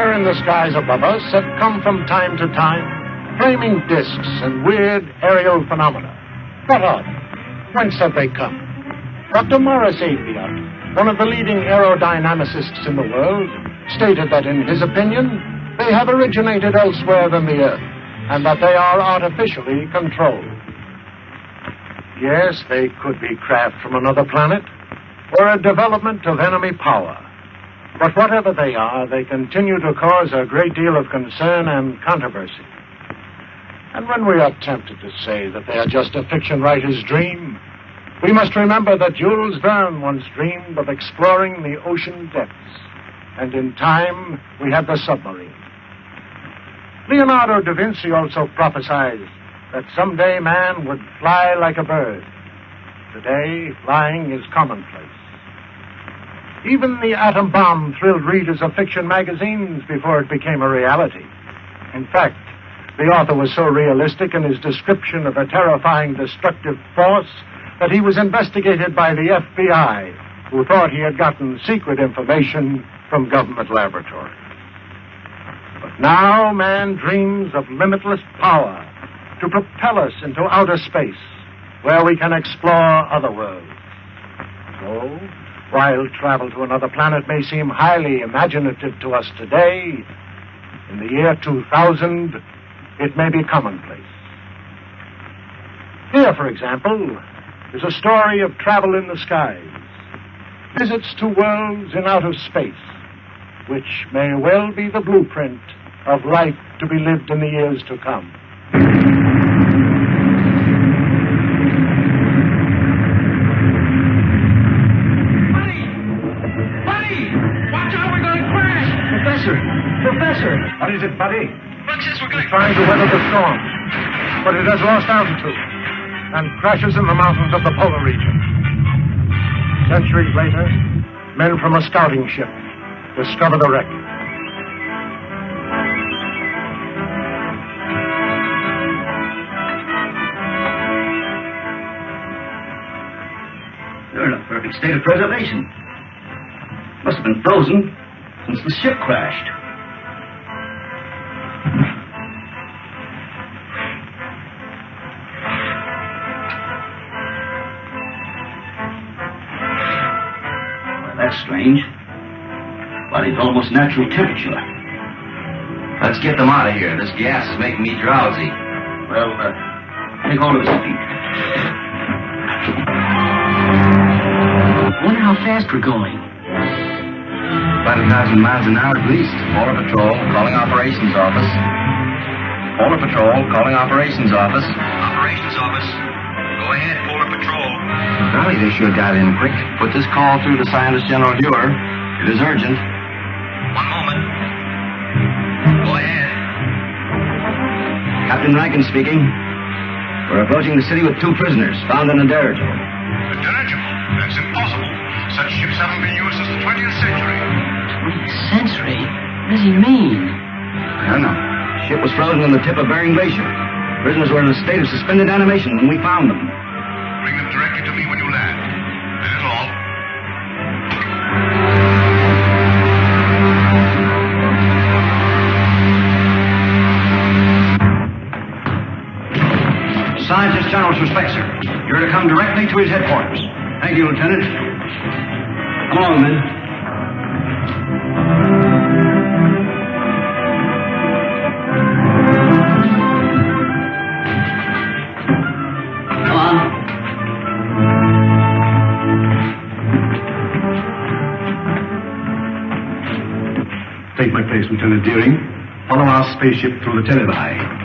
Higher in the skies above us have come from time to time flaming discs and weird aerial phenomena. What are they? Whence have they come? Dr. Morris Apiot, one of the leading aerodynamicists in the world, stated that in his opinion, they have originated elsewhere than the Earth, and that they are artificially controlled. Yes, they could be craft from another planet, or a development of enemy power. But whatever they are, they continue to cause a great deal of concern and controversy. And when we are tempted to say that they are just a fiction writer's dream, we must remember that Jules Verne once dreamed of exploring the ocean depths. And in time, we had the submarine. Leonardo da Vinci also prophesied that someday man would fly like a bird. Today, flying is commonplace. Even the atom bomb thrilled readers of fiction magazines before it became a reality. In fact, the author was so realistic in his description of a terrifying destructive force that he was investigated by the FBI, who thought he had gotten secret information from government laboratories. But now man dreams of limitless power to propel us into outer space, where we can explore other worlds. So, while travel to another planet may seem highly imaginative to us today, in the year 2000, it may be commonplace. Here, for example, is a story of travel in the skies, visits to worlds in outer space, which may well be the blueprint of life to be lived in the years to come. Professor! What is it, Buddy? Look, since we're going... It's trying to weather the storm, but it has lost altitude and crashes in the mountains of the polar region. Centuries later, men from a scouting ship discover the wreck. You're in a perfect state of preservation. Must have been frozen since the ship crashed. That's strange. Body's almost natural temperature. Let's get them out of here. This gas is making me drowsy. Well, take hold of his feet. Wonder how fast we're going. About 1,000 miles an hour at least. Polar Patrol, calling Operations Office. Polar Patrol, calling Operations Office. Operations Office. Go ahead, Polar Patrol. Golly, they sure got in quick. Put this call through to Scientist General Dewar. It is urgent. One moment. Go ahead. Captain Rankin speaking. We're approaching the city with 2 prisoners found in a dirigible. A dirigible? That's impossible. Such ships haven't been used since the 20th century. 20th century? What does he mean? I don't know. The ship was frozen on the tip of Bering Glacier. Prisoners were in a state of suspended animation when we found them. Bring them directly to me when you land. That is all. Scientist General's respect, sir. You're to come directly to his headquarters. Thank you, Lieutenant. Come along, men. Come on. Take my place, Lieutenant Deering. Follow our spaceship through the televi.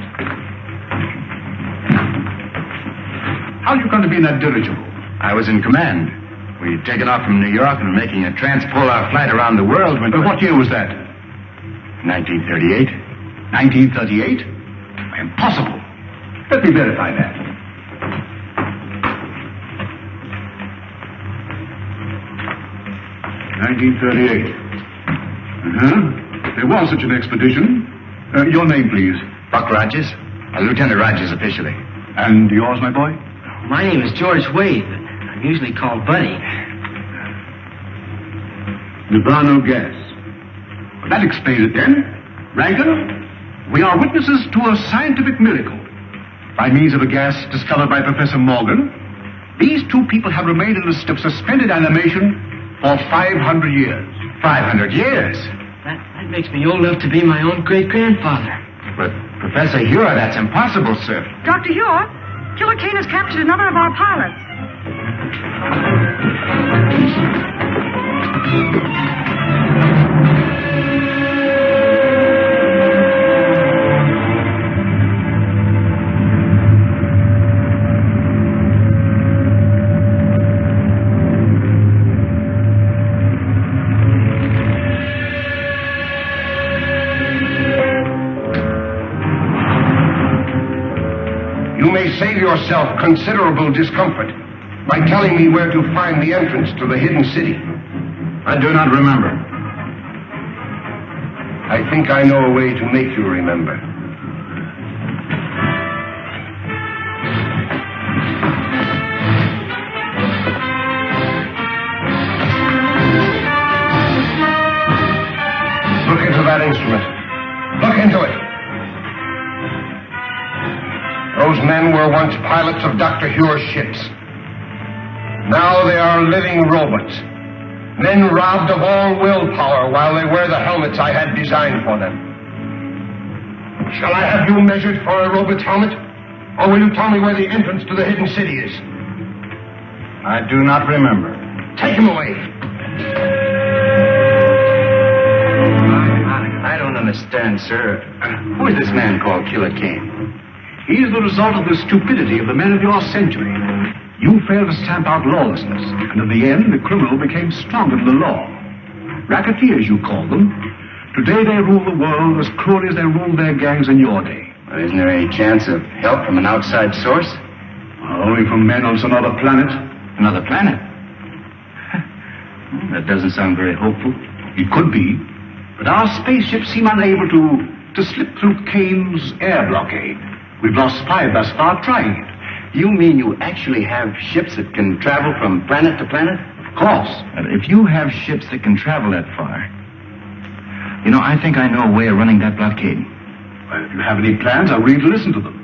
How are you going to be in that dirigible? I was in command. We'd taken off from New York and were making a transpolar flight around the world when... What year was that? 1938. 1938? Impossible. Let me verify that. (1938). There was such an expedition. Your name, please. Buck Rogers. Lieutenant Rogers officially. And yours, my boy? My name is George Wade, but I'm usually called Buddy. Nirvana gas. That explains it then. Rankin, we are witnesses to a scientific miracle. By means of a gas discovered by Professor Morgan, these two people have remained in a state of suspended animation for 500 years. 500 years? That makes me old enough to be my own great-grandfather. But, Professor Hure, that's impossible, sir. Dr. Hure, Killer Kane has captured another of our pilots. You may save yourself considerable discomfort by telling me where to find the entrance to the hidden city. I do not remember. I think I know a way to make you remember. Look into that instrument. Look into it. Those men were once pilots of Dr. Hure's ships. Now they are living robots. Men robbed of all willpower while they wear the helmets I had designed for them. Shall I have you measured for a robot's helmet? Or will you tell me where the entrance to the hidden city is? I do not remember. Take him away. I don't understand, sir. Who is this man called Killer Kane? He is the result of the stupidity of the men of your century. You failed to stamp out lawlessness, and in the end, the criminal became stronger than the law. Racketeers, you call them. Today, they rule the world as cruelly as they ruled their gangs in your day. Well, isn't there any chance of help from an outside source? Only from men on some other planet. Another planet? That doesn't sound very hopeful. It could be, but our spaceships seem unable to slip through Kane's air blockade. We've lost 5 thus far trying it. You mean you actually have ships that can travel from planet to planet? Of course. And if you have ships that can travel that far, you know, I think I know a way of running that blockade. Well, if you have any plans, I'll read to listen to them.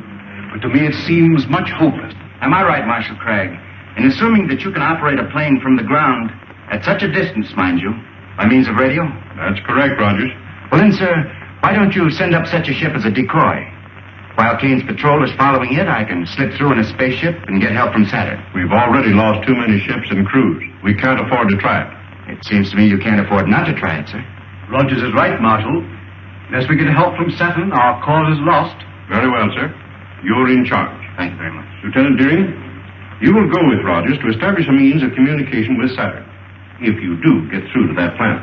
But to me, it seems much hopeless. Am I right, Marshal Craig, in assuming that you can operate a plane from the ground at such a distance, mind you, by means of radio? That's correct, Rogers. Well then, sir, why don't you send up such a ship as a decoy? While Kane's patrol is following it, I can slip through in a spaceship and get help from Saturn. We've already lost too many ships and crews. We can't afford to try it. It seems to me you can't afford not to try it, sir. Rogers is right, Marshal. Unless we get help from Saturn, our cause is lost. Very well, sir. You're in charge. Thank you very much. Lieutenant Deering, you will go with Rogers to establish a means of communication with Saturn, if you do get through to that planet.